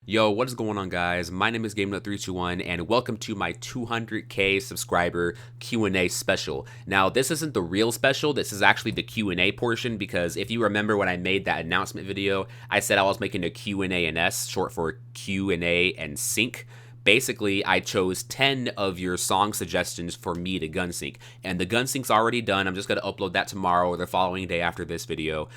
Yo, what is going on, guys? My name is GameNut321, and welcome to my 200k subscriber Q&A special. Now, this isn't the real special, this is actually the Q&A portion, because if you remember when I made that announcement video, I said I was making a Q&A and S, short for Q&A and Sync. Basically, I chose 10 of your song suggestions for me to gun sync, and the gun sync's already done. I'm just going to upload that tomorrow or the following day after this video,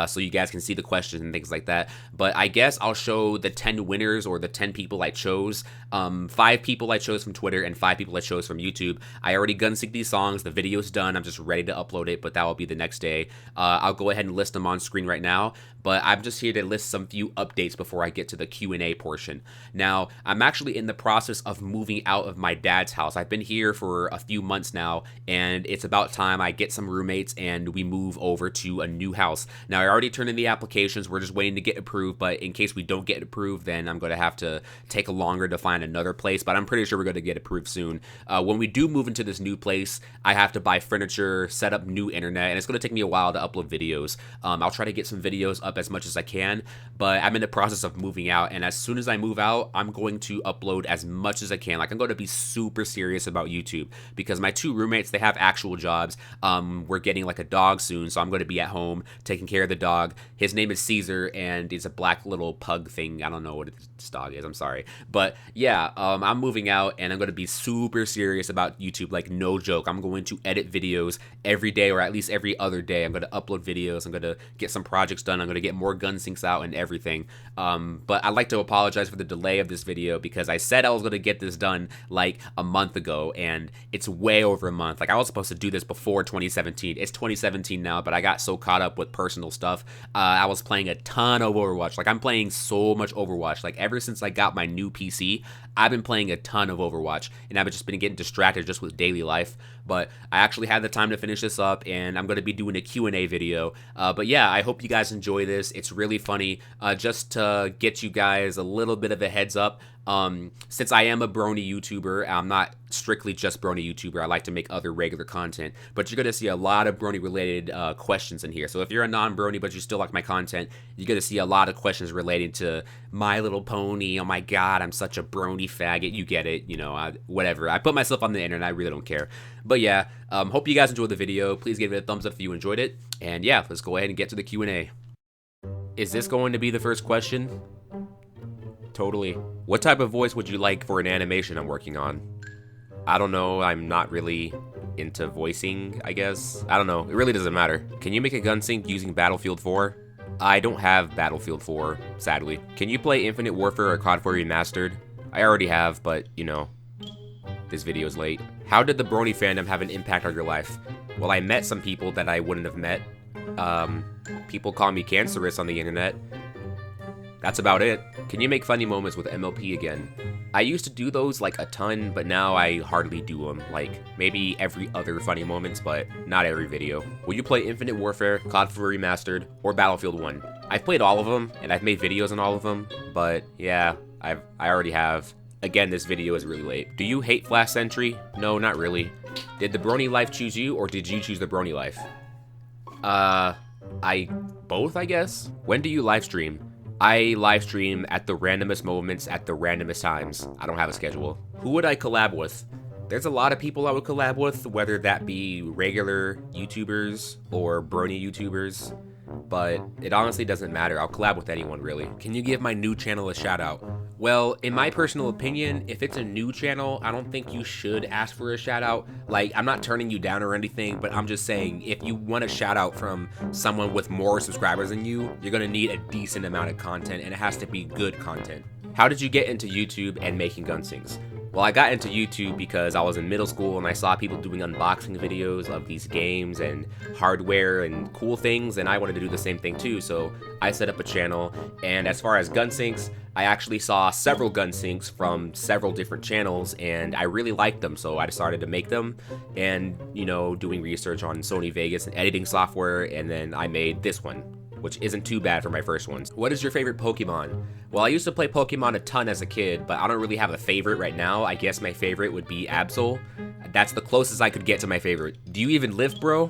so you guys can see the questions and things like that. But I guess I'll show the 10 winners or the 10 people I chose. 5 people I chose from Twitter and 5 people I chose from YouTube. I already gun synced these songs. The video's done. I'm just ready to upload it, but that will be the next day. I'll go ahead and list them on screen right now, but I'm just here to list some few updates before I get to the Q&A portion. Now, I'm actually in the process of moving out of my dad's house. I've been here for a few months now, and it's about time I get some roommates and we move over to a new house. Now, I already turned in the applications. We're just waiting to get approved, but in case we don't get approved, then I'm going to have to take longer to find another place, but I'm pretty sure we're going to get approved soon. When we do move into this new place, I have to buy furniture, set up new internet, and it's going to take me a while to upload videos. I'll try to get some videos up as much as I can, but I'm in the process of moving out, and as soon as I move out, I'm going to upload as much as I can. Like, I'm going to be super serious about YouTube, because my 2 roommates, they have actual jobs. We're getting like a dog soon, so I'm going to be at home taking care of the dog. His name is Caesar, and he's a black little pug thing. I don't know what this dog is, I'm sorry. But yeah, I'm moving out, and I'm going to be super serious about YouTube, like no joke. I'm going to edit videos every day, or at least every other day. I'm going to upload videos. I'm going to get some projects done. I'm going to get more gun syncs out and everything. But I'd like to apologize for the delay of this video, because I said I was going to get this done like a month ago, and it's way over a month. Like, I was supposed to do this before 2017. It's 2017 now, but I got so caught up with personal stuff. I was playing a ton of Overwatch. Like, I'm playing so much Overwatch. Like, ever since I got my new PC, I've been playing a ton of Overwatch, and I've just been getting distracted just with daily life. But I actually had the time to finish this up, and I'm going to be doing a Q&A video. But yeah, I hope you guys enjoy this. It's really funny. Just to get you guys a little bit of a heads up, since I am a Brony YouTuber, I'm not strictly just Brony YouTuber. I like to make other regular content, but you're going to see a lot of Brony related questions in here. So if you're a non-Brony but you still like my content, you're going to see a lot of questions relating to My Little Pony. Oh my god, I'm such a Brony faggot. You get it, you know, whatever. I put myself on the internet, I really don't care. But yeah, hope you guys enjoyed the video. Please give it a thumbs up if you enjoyed it. And yeah, let's go ahead and get to the Q&A. Is this going to be the first question? Totally. What type of voice would you like for an animation I'm working on? I don't know, I'm not really into voicing, I guess. I don't know, it really doesn't matter. Can you make a gun sync using Battlefield 4? I don't have Battlefield 4, sadly. Can you play Infinite Warfare or COD 4 Remastered? I already have, but, you know, this video's late. How did the Brony fandom have an impact on your life? Well, I met some people that I wouldn't have met. People call me cancerous on the internet. That's about it. Can you make funny moments with MLP again? I used to do those like a ton, but now I hardly do them. Like, maybe every other funny moments, but not every video. Will you play Infinite Warfare, COD 4 Remastered, or Battlefield 1? I've played all of them, and I've made videos on all of them, but yeah, I already have. Again, this video is really late. Do you hate Flash Sentry? No, not really. Did the Brony life choose you, or did you choose the Brony life? Both, I guess? When do you live stream? I live stream at the randomest moments at the randomest times. I don't have a schedule. Who would I collab with? There's a lot of people I would collab with, whether that be regular YouTubers or Brony YouTubers, but it honestly doesn't matter. I'll collab with anyone, really. Can you give my new channel a shout out? Well, in my personal opinion, if it's a new channel, I don't think you should ask for a shout out. Like, I'm not turning you down or anything, but I'm just saying, if you want a shout out from someone with more subscribers than you, you're gonna need a decent amount of content, and it has to be good content. How did you get into YouTube and making gun syncs? Well, I got into YouTube because I was in middle school and I saw people doing unboxing videos of these games and hardware and cool things, and I wanted to do the same thing too, so I set up a channel. And as far as gun syncs, I actually saw several gun syncs from several different channels, and I really liked them, so I decided to make them, and, you know, doing research on Sony Vegas and editing software, and then I made this one, which isn't too bad for my first ones. What is your favorite Pokemon? Well, I used to play Pokemon a ton as a kid, but I don't really have a favorite right now. I guess my favorite would be Absol. That's the closest I could get to my favorite. Do you even lift, bro?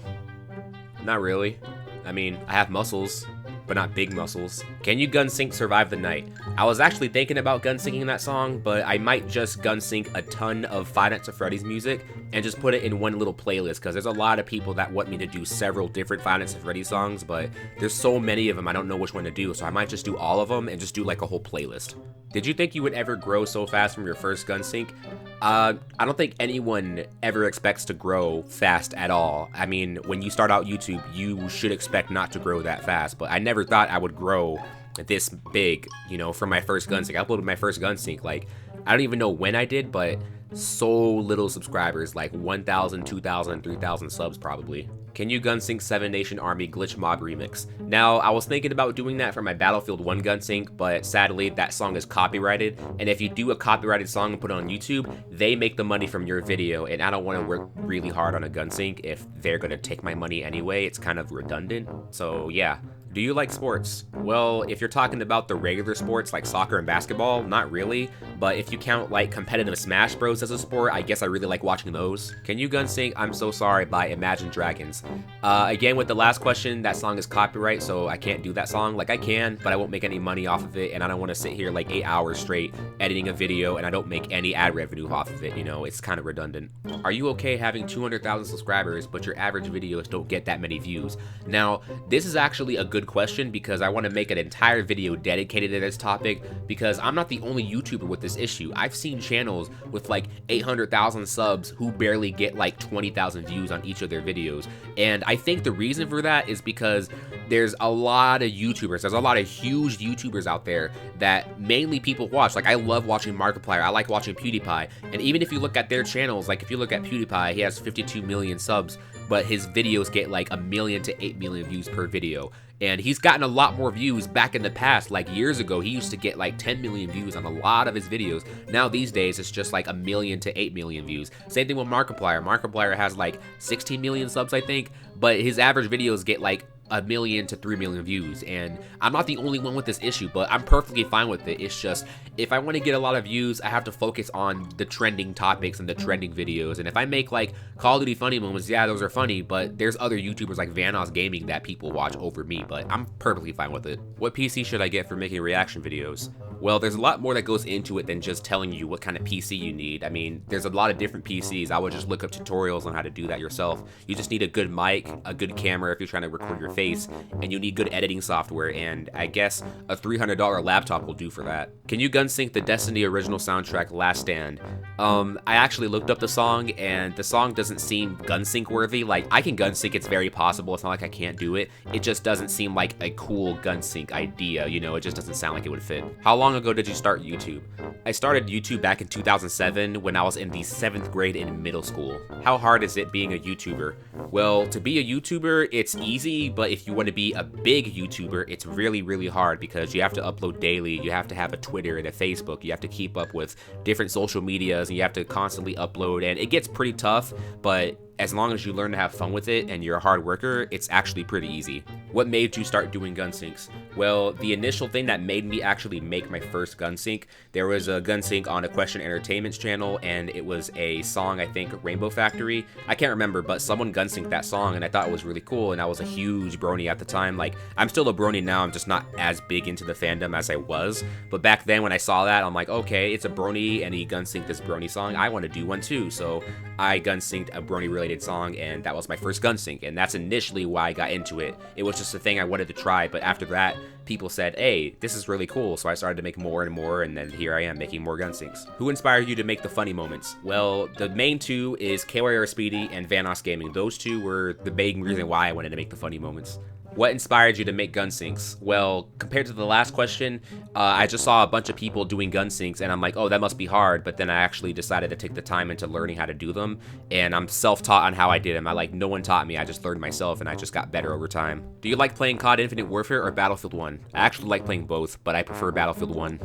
Not really. I mean, I have muscles. but not big muscles. Can you gun sync Survive the Night? I was actually thinking about gun syncing that song, but I might just gun sync a ton of Five Nights at Freddy's music and just put it in one little playlist, because there's a lot of people that want me to do several different Five Nights at Freddy's songs, but there's so many of them I don't know which one to do, so I might just do all of them and just do like a whole playlist. Did you think you would ever grow so fast from your first gun sync? I don't think anyone ever expects to grow fast at all. I mean, when you start out YouTube, you should expect not to grow that fast, but I never thought I would grow this big, you know, from my first gun sync. I uploaded my first gun sync, like, I don't even know when I did, but so little subscribers, like 1,000, 2,000, 3,000 subs probably. Can you gun sync 7 Nation Army Glitch Mob Remix? Now, I was thinking about doing that for my Battlefield 1 gun sync, but sadly, that song is copyrighted, and if you do a copyrighted song and put it on YouTube, they make the money from your video, and I don't want to work really hard on a gun sync if they're gonna take my money anyway. It's kind of redundant, so yeah. Do you like sports? Well, if you're talking about the regular sports like soccer and basketball, not really, but if you count like competitive Smash Bros as a sport, I guess I really like watching those. Can you gun sync I'm So Sorry by Imagine Dragons? Again, with the last question, that song is copyright, so I can't do that song. Like, I can, but I won't make any money off of it, and I don't want to sit here like 8 hours straight editing a video and I don't make any ad revenue off of it, you know, it's kind of redundant. Are you okay having 200,000 subscribers, but your average videos don't get that many views? Now, this is actually a good question, because I want to make an entire video dedicated to this topic, because I'm not the only YouTuber with this issue. I've seen channels with like 800,000 subs who barely get like 20,000 views on each of their videos, and I think the reason for that is because there's a lot of YouTubers, there's a lot of huge YouTubers out there that mainly people watch. Like, I love watching Markiplier, I like watching PewDiePie, and even if you look at their channels, like if you look at PewDiePie, he has 52 million subs, but his videos get like 1 million to 8 million views per video. And he's gotten a lot more views back in the past. Like years ago, he used to get like 10 million views on a lot of his videos. Now these days, it's just like 1 million to 8 million views. Same thing with Markiplier. Markiplier has like 16 million subs, I think, but his average videos get like 1 million to 3 million views, and I'm not the only one with this issue, but I'm perfectly fine with it. It's just, if I want to get a lot of views, I have to focus on the trending topics and the trending videos, and if I make like Call of Duty funny moments, yeah, those are funny, but there's other YouTubers like Vanos Gaming that people watch over me, but I'm perfectly fine with it. What PC should I get for making reaction videos? Well, there's a lot more that goes into it than just telling you what kind of PC you need. I mean, there's a lot of different PCs. I would just look up tutorials on how to do that yourself. You just need a good mic, a good camera if you're trying to record your face, and you need good editing software, and I guess a $300 laptop will do for that. Can you gun sync the Destiny original soundtrack Last Stand? I actually looked up the song, and the song doesn't seem gun sync worthy. Like, I can gun sync, it's very possible, it's not like I can't do it. It just doesn't seem like a cool gun sync idea, you know, it just doesn't sound like it would fit. How long ago did you start YouTube? I started YouTube back in 2007 when I was in the 7th grade in middle school. How hard is it being a YouTuber? Well, to be a YouTuber, it's easy, but if you want to be a big YouTuber, it's really, really hard, because you have to upload daily, you have to have a Twitter and a Facebook, you have to keep up with different social medias, and you have to constantly upload, and it gets pretty tough, but as long as you learn to have fun with it and you're a hard worker, it's actually pretty easy. What made you start doing gun syncs? Well, the initial thing that made me actually make my first gun sync, there was a gun sync on Equestrian Entertainment's channel, and it was a song, I think, Rainbow Factory. I can't remember, but someone gun synced that song, and I thought it was really cool, and I was a huge brony at the time. Like, I'm still a brony now, I'm just not as big into the fandom as I was, but back then when I saw that, I'm like, okay, it's a brony, and he gun synced this brony song, I want to do one too, so I gun synced a brony related song, and that was my first gun sync, and that's initially why I got into it. It was just a thing I wanted to try, but after that, people said, hey, this is really cool, so I started to make more and more, and then here I am making more gun syncs. Who inspired you to make the funny moments? Well, the main two is KYR Speedy and Vanos Gaming. Those two were the main reason why I wanted to make the funny moments. What inspired you to make gun syncs? Well, compared to the last question, I just saw a bunch of people doing gun syncs, and I'm like, oh, that must be hard, but then I actually decided to take the time into learning how to do them, and I'm self-taught on how I did them. No one taught me, I just learned myself, and I just got better over time. Do you like playing COD Infinite Warfare or Battlefield 1? I actually like playing both, but I prefer Battlefield 1.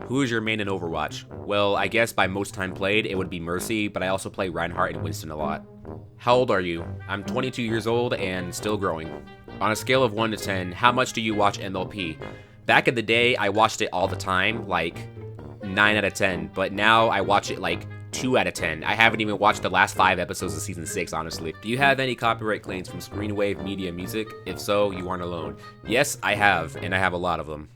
Who is your main in Overwatch? Well, I guess by most time played, it would be Mercy, but I also play Reinhardt and Winston a lot. How old are you? I'm 22 years old and still growing. On a scale of 1 to 10, how much do you watch MLP? Back in the day, I watched it all the time, like 9 out of 10, but now I watch it like 2 out of 10. I haven't even watched the last 5 episodes of season 6, honestly. Do you have any copyright claims from Screenwave Media Music? If so, you aren't alone. Yes, I have, and I have a lot of them.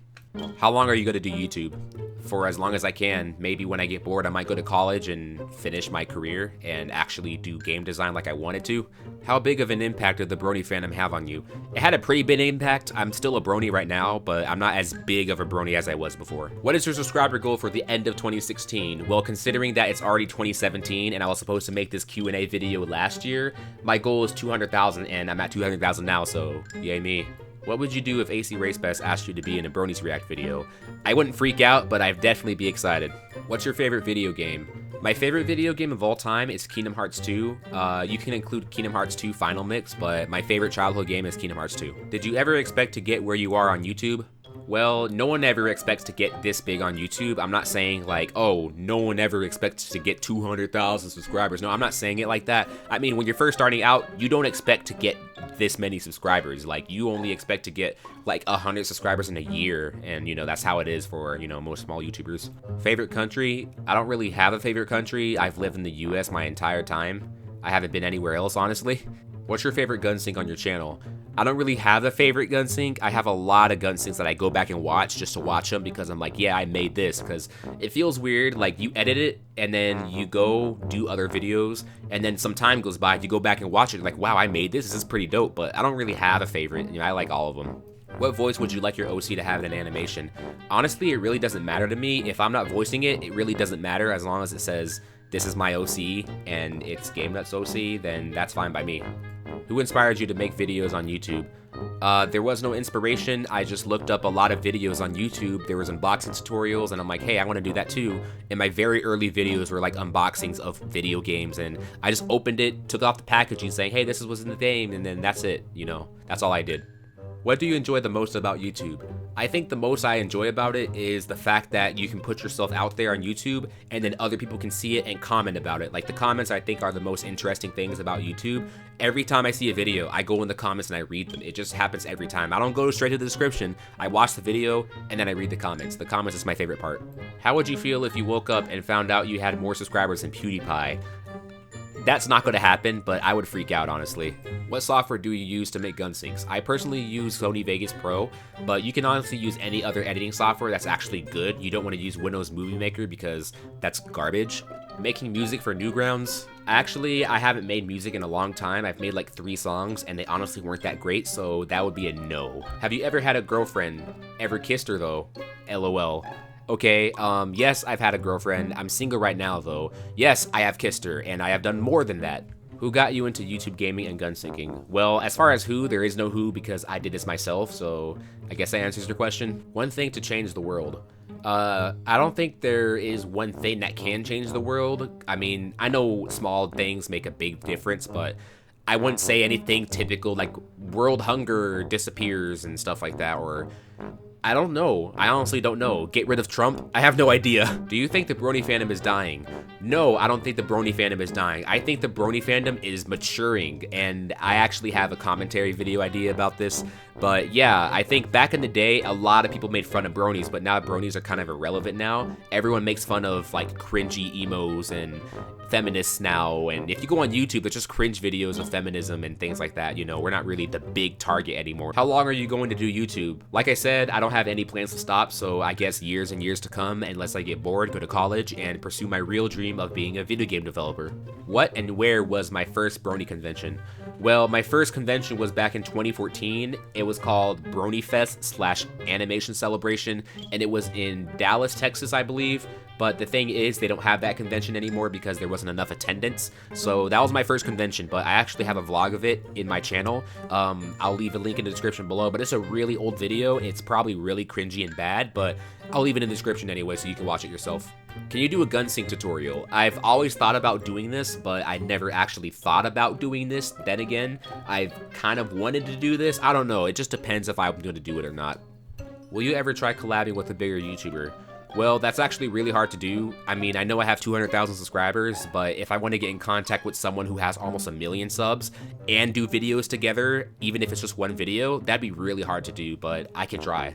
How long are you going to do YouTube? For as long as I can. Maybe when I get bored, I might go to college and finish my career and actually do game design like I wanted to. How big of an impact did the Brony fandom have on you? It had a pretty big impact. I'm still a Brony right now, but I'm not as big of a Brony as I was before. What is your subscriber goal for the end of 2016? Well, considering that it's already 2017 and I was supposed to make this Q&A video last year, my goal is 200,000 and I'm at 200,000 now, so yay me. What would you do if AC RaceBest asked you to be in a Bronies React video? I wouldn't freak out, but I'd definitely be excited. What's your favorite video game? My favorite video game of all time is Kingdom Hearts 2. You can include Kingdom Hearts 2 Final Mix, but my favorite childhood game is Kingdom Hearts 2. Did you ever expect to get where you are on YouTube? Well, no one ever expects to get this big on YouTube. I'm not saying like, oh, no one ever expects to get 200,000 subscribers. No, I'm not saying it like that. I mean, when you're first starting out, you don't expect to get this many subscribers. Like, you only expect to get like 100 subscribers in a year. And, you know, that's how it is for, you know, most small YouTubers. Favorite country? I don't really have a favorite country. I've lived in the US my entire time. I haven't been anywhere else, honestly. What's your favorite gun sync on your channel? I don't really have a favorite gun sync. I have a lot of gun syncs that I go back and watch just to watch them because I'm like, yeah, I made this, because it feels weird. Like, you edit it and then you go do other videos and then some time goes by, you go back and watch it like, wow, I made this. This is pretty dope, but I don't really have a favorite. You know, I like all of them. What voice would you like your OC to have in an animation? Honestly, it really doesn't matter to me. If I'm not voicing it, it really doesn't matter as long as it says, this is my OC and it's GameNuts OC, then that's fine by me. Who inspired you to make videos on YouTube? There was no inspiration. I just looked up a lot of videos on YouTube. There was unboxing tutorials and I'm like, hey, I want to do that too. And my very early videos were like unboxings of video games and I just opened it, took off the packaging saying, hey, this is what's in the game, and then that's it, you know, that's all I did. What do you enjoy the most about YouTube? I think the most I enjoy about it is the fact that you can put yourself out there on YouTube and then other people can see it and comment about it. Like, the comments I think are the most interesting things about YouTube. Every time I see a video, I go in the comments and I read them. It just happens every time. I don't go straight to the description. I watch the video and then I read the comments. The comments is my favorite part. How would you feel if you woke up and found out you had more subscribers than PewDiePie? That's not going to happen, but I would freak out, honestly. What software do you use to make gun syncs? I personally use Sony Vegas Pro, but you can honestly use any other editing software that's actually good. You don't want to use Windows Movie Maker because that's garbage. Making music for Newgrounds? Actually, I haven't made music in a long time. I've made like 3 songs, and they honestly weren't that great, so that would be a no. Have you ever had a girlfriend? Ever kissed her, though? LOL. Okay, yes, I've had a girlfriend. I'm single right now, though. Yes, I have kissed her, and I have done more than that. Who got you into YouTube gaming and gun syncing? Well, as far as who, there is no who because I did this myself, so I guess that answers your question. One thing to change the world. I don't think there is one thing that can change the world. I mean, I know small things make a big difference, but I wouldn't say anything typical like world hunger disappears and stuff like that, or I don't know. I honestly don't know. Get rid of Trump? I have no idea. Do you think the Brony fandom is dying? No, I don't think the Brony fandom is dying. I think the Brony fandom is maturing, and I actually have a commentary video idea about this. But yeah, I think back in the day, a lot of people made fun of Bronies, but now Bronies are kind of irrelevant now. Everyone makes fun of like cringy emos and feminists now, and if you go on YouTube, there's just cringe videos of feminism and things like that. You know, we're not really the big target anymore. How long are you going to do YouTube? Like I said, I don't have any plans to stop, so I guess years and years to come, unless I get bored, go to college, and pursue my real dream of being a video game developer. What and where was my first Brony convention? Well, my first convention was back in 2014. It was called BronyFest / Animation Celebration, and it was in Dallas, Texas, I believe. But the thing is, they don't have that convention anymore because there wasn't enough attendance. So that was my first convention, but I actually have a vlog of it in my channel. I'll leave a link in the description below, but it's a really old video. It's probably really cringy and bad, but I'll leave it in the description anyway so you can watch it yourself. Can you do a gun sync tutorial? I've always thought about doing this, but I never actually thought about doing this. Then again, I've kind of wanted to do this. I don't know. It just depends if I'm going to do it or not. Will you ever try collabing with a bigger YouTuber? Well, that's actually really hard to do. I mean, I know I have 200,000 subscribers, but if I want to get in contact with someone who has almost 1 million subs and do videos together, even if it's just one video, that'd be really hard to do, but I can try.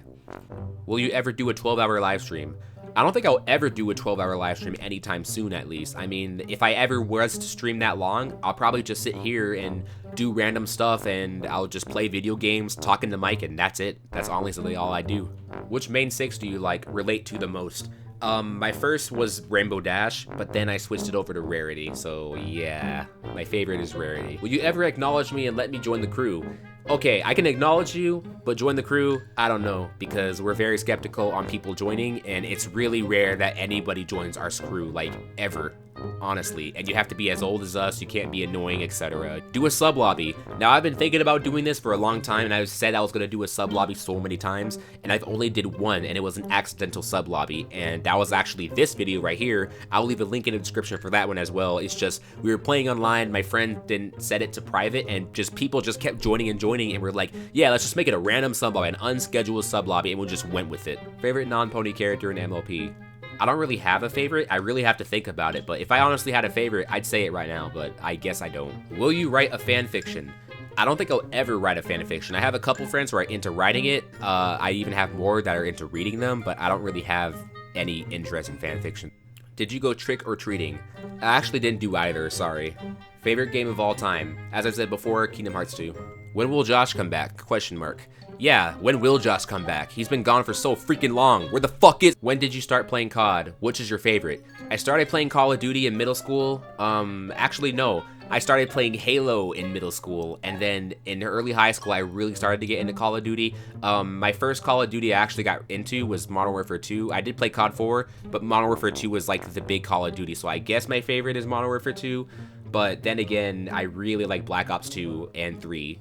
Will you ever do a 12-hour live stream? I don't think I'll ever do a 12-hour live stream anytime soon, at least. I mean, if I ever was to stream that long, I'll probably just sit here and do random stuff, and I'll just play video games, talk in the mic, and that's it. That's honestly all I do. Which main 6 do you like relate to the most? My first was Rainbow Dash, but then I switched it over to Rarity, so yeah, my favorite is Rarity. Will you ever acknowledge me and let me join the crew? Okay, I can acknowledge you, but join the crew, I don't know, because we're very skeptical on people joining, and it's really rare that anybody joins our crew, like, ever. Honestly, and you have to be as old as us, you can't be annoying, etc. Do a sub lobby. Now, I've been thinking about doing this for a long time, and I've said I was gonna do a sub lobby so many times, and I've only did one, and it was an accidental sub lobby, and that was actually this video right here. I'll leave a link in the description for that one as well. It's just, we were playing online, my friend didn't set it to private, and just people just kept joining, and we're like, yeah, let's just make it a random sub lobby, an unscheduled sub lobby, and we just went with it. Favorite non-pony character in MLP? I don't really have a favorite. I really have to think about it, but if I honestly had a favorite, I'd say it right now, but I guess I don't. Will you write a fan fiction? I don't think I'll ever write a fan fiction. I have a couple friends who are into writing it. I even have more that are into reading them, but I don't really have any interest in fan fiction. Did you go trick or treating? I actually didn't do either, sorry. Favorite game of all time? As I said before, Kingdom Hearts 2. When will Josh come back? Question mark. Yeah, when will Josh come back? He's been gone for so freaking long. Where the fuck is— When did you start playing COD? Which is your favorite? I started playing Call of Duty in middle school. Actually no. I started playing Halo in middle school, and then in early high school, I really started to get into Call of Duty. My first Call of Duty I actually got into was Modern Warfare 2. I did play COD 4, but Modern Warfare 2 was like the big Call of Duty, so I guess my favorite is Modern Warfare 2. But then again, I really like Black Ops 2 and 3.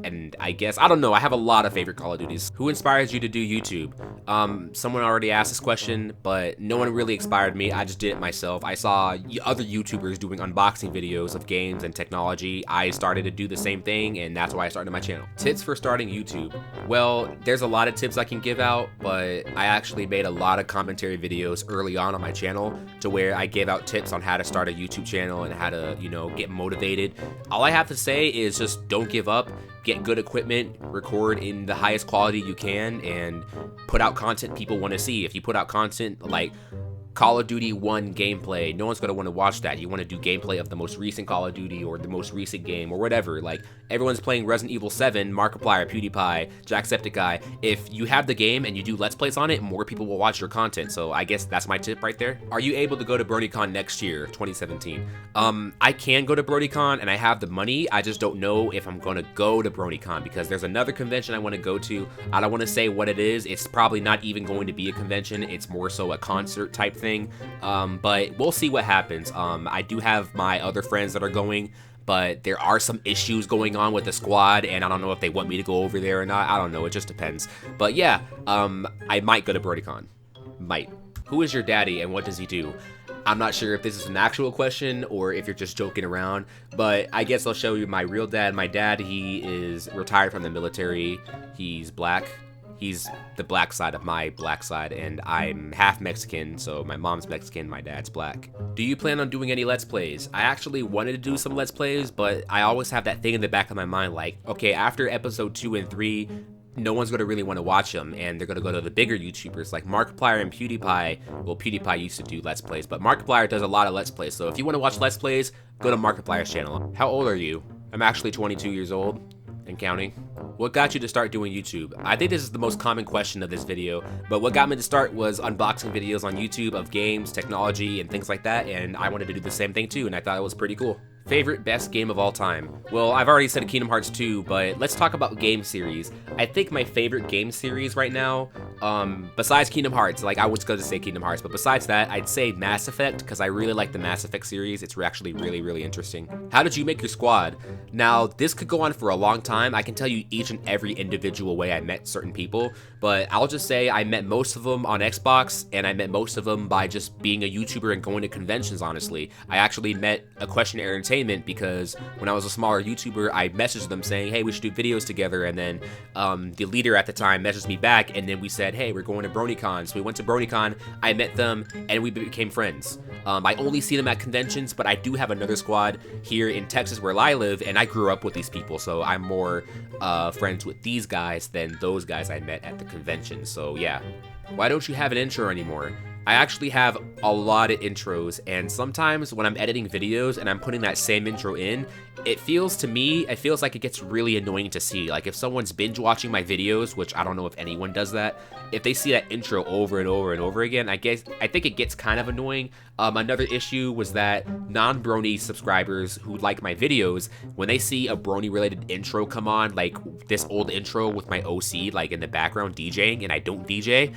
And I guess, I don't know, I have a lot of favorite Call of Duties. Who inspires you to do YouTube? Someone already asked this question, but no one really inspired me. I just did it myself. I saw other YouTubers doing unboxing videos of games and technology. I started to do the same thing, and that's why I started my channel. Tips for starting YouTube. Well, there's a lot of tips I can give out, but I actually made a lot of commentary videos early on my channel to where I gave out tips on how to start a YouTube channel and how to, you know, get motivated. All I have to say is just don't give up. Get good equipment, record in the highest quality you can, and put out content people want to see. If you put out content like Call of Duty 1 gameplay, no one's going to want to watch that. You want to do gameplay of the most recent Call of Duty or the most recent game or whatever. Like, everyone's playing Resident Evil 7, Markiplier, PewDiePie, Jacksepticeye. If you have the game and you do Let's Plays on it, more people will watch your content. So I guess that's my tip right there. Are you able to go to BronyCon next year, 2017? I can go to BronyCon and I have the money. I just don't know if I'm going to go to BronyCon because there's another convention I want to go to. I don't want to say what it is. It's probably not even going to be a convention. It's more so a concert type thing, but we'll see what happens. I do have my other friends that are going, but there are some issues going on with the squad, and I don't know if they want me to go over there or not. I don't know, it just depends. But yeah, I might go to BronyCon. Might. Who is your daddy and what does he do? I'm not sure if this is an actual question or if you're just joking around, but I guess I'll show you my real dad. My dad, he is retired from the military. He's black. He's the black side of my black side, and I'm half Mexican, so my mom's Mexican, my dad's black. Do you plan on doing any Let's Plays? I actually wanted to do some Let's Plays, but I always have that thing in the back of my mind like, okay, after episode 2 and 3, no one's going to really want to watch them, and they're going to go to the bigger YouTubers like Markiplier and PewDiePie. Well, PewDiePie used to do Let's Plays, but Markiplier does a lot of Let's Plays, so if you want to watch Let's Plays, go to Markiplier's channel. How old are you? I'm actually 22 years old and counting. What got you to start doing YouTube? I think this is the most common question of this video, but what got me to start was unboxing videos on YouTube of games, technology, and things like that, and I wanted to do the same thing too, and I thought it was pretty cool. Favorite best game of all time? Well, I've already said Kingdom Hearts 2, but let's talk about game series. I think my favorite game series right now, besides Kingdom Hearts, like I was going to say Kingdom Hearts, but besides that, I'd say Mass Effect, because I really like the Mass Effect series. It's actually really, really interesting. How did you make your squad? Now, this could go on for a long time. I can tell you each and every individual way I met certain people, but I'll just say I met most of them on Xbox, and I met most of them by just being a YouTuber and going to conventions, honestly. I actually met a questionnaire Entertainment because when I was a smaller YouTuber, I messaged them saying, hey, we should do videos together, and then the leader at the time messaged me back, and then we said, hey, we're going to BronyCon. So we went to BronyCon, I met them, and we became friends. I only see them at conventions, but I do have another squad here in Texas where I live, and I grew up with these people, so I'm more friends with these guys than those guys I met at the convention. So yeah. Why don't you have an intro anymore? I actually have a lot of intros, and sometimes when I'm editing videos and I'm putting that same intro in, it feels like it gets really annoying to see. Like if someone's binge watching my videos, which I don't know if anyone does that, if they see that intro over and over and over again, I think it gets kind of annoying. Another issue was that non-Brony subscribers who like my videos, when they see a Brony related intro come on, like this old intro with my OC like in the background DJing, and I don't DJ,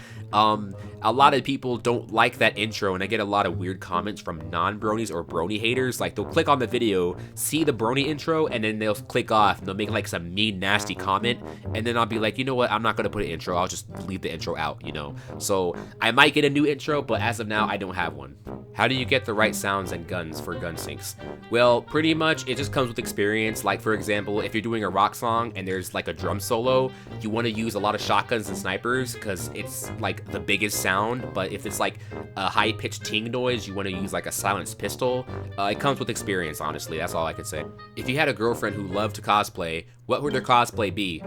a lot of people don't like that intro, and I get a lot of weird comments from non-Bronies or Brony haters. Like they'll click on the video, see the Brony intro, and then they'll click off and they'll make like some mean nasty comment, and then I'll be like, you know what, I'm not gonna put an intro, I'll just leave the intro out, you know. So I might get a new intro, but as of now I don't have one. How do you get the right sounds and guns for gun syncs? Well, pretty much it just comes with experience. Like for example, if you're doing a rock song and there's like a drum solo, you want to use a lot of shotguns and snipers because it's like the biggest sound. But if it's like a high-pitched ting noise, you want to use like a silenced pistol. It comes with experience, honestly, that's all I could say. If you had a girlfriend who loved to cosplay, what would their cosplay be?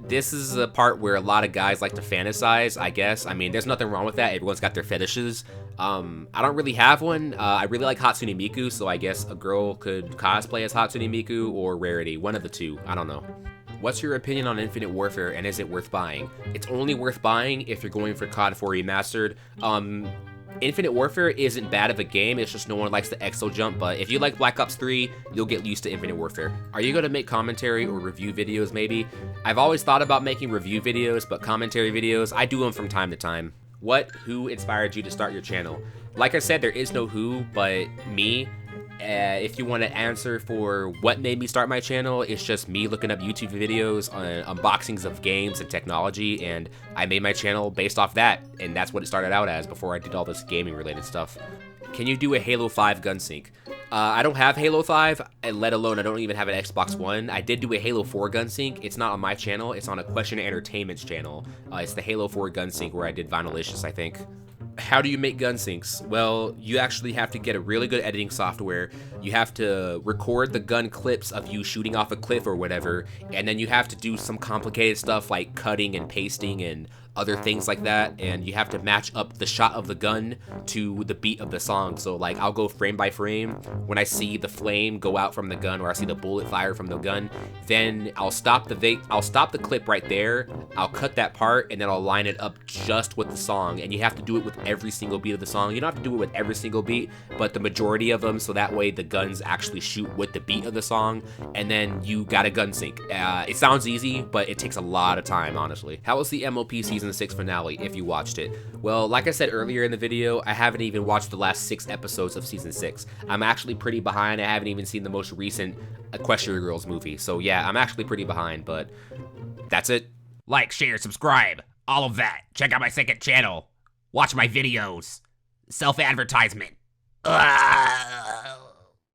This is a part where a lot of guys like to fantasize, I guess. I mean, there's nothing wrong with that. Everyone's got their fetishes. I don't really have one. I really like Hatsune Miku, so I guess a girl could cosplay as Hatsune Miku or Rarity, one of the two. I don't know. What's your opinion on Infinite Warfare, and is it worth buying? It's only worth buying if you're going for COD 4 Remastered. Infinite Warfare isn't bad of a game, it's just no one likes the exo jump, but if you like Black Ops 3, you'll get used to Infinite Warfare. Are you going to make commentary or review videos maybe? I've always thought about making review videos, but commentary videos, I do them from time to time. Who inspired you to start your channel? Like I said, there is no who, but me. If you want to answer for what made me start my channel, it's just me looking up YouTube videos on unboxings of games and technology, and I made my channel based off that, and that's what it started out as before I did all this gaming related stuff. Can you do a Halo 5 gun sync? I don't have Halo 5, let alone I don't even have an Xbox One. I did do a Halo 4 gun sync. It's not on my channel, it's on a Question Entertainment's channel. It's the Halo 4 gun sync where I did Vinylicious, I think. How do you make gun syncs? Well, you actually have to get a really good editing software. You have to record the gun clips of you shooting off a cliff or whatever, and then you have to do some complicated stuff like cutting and pasting and other things like that, and you have to match up the shot of the gun to the beat of the song. So like I'll go frame by frame. When I see the flame go out from the gun or I see the bullet fire from the gun, then I'll stop the clip right there, I'll cut that part, and then I'll line it up just with the song. And you have to do it with every single beat of the song. You don't have to do it with every single beat, but the majority of them, so that way the guns actually shoot with the beat of the song, and then you got a gun sync. It sounds easy, but it takes a lot of time, honestly. How was the MLP season 6 finale, if you watched it? Well, like I said earlier in the video, I haven't even watched the last 6 episodes of season 6. I'm actually pretty behind. I haven't even seen the most recent Equestria Girls movie. So yeah, I'm actually pretty behind, but that's it. Like, share, subscribe, all of that. Check out my second channel. Watch my videos. Self-advertisement.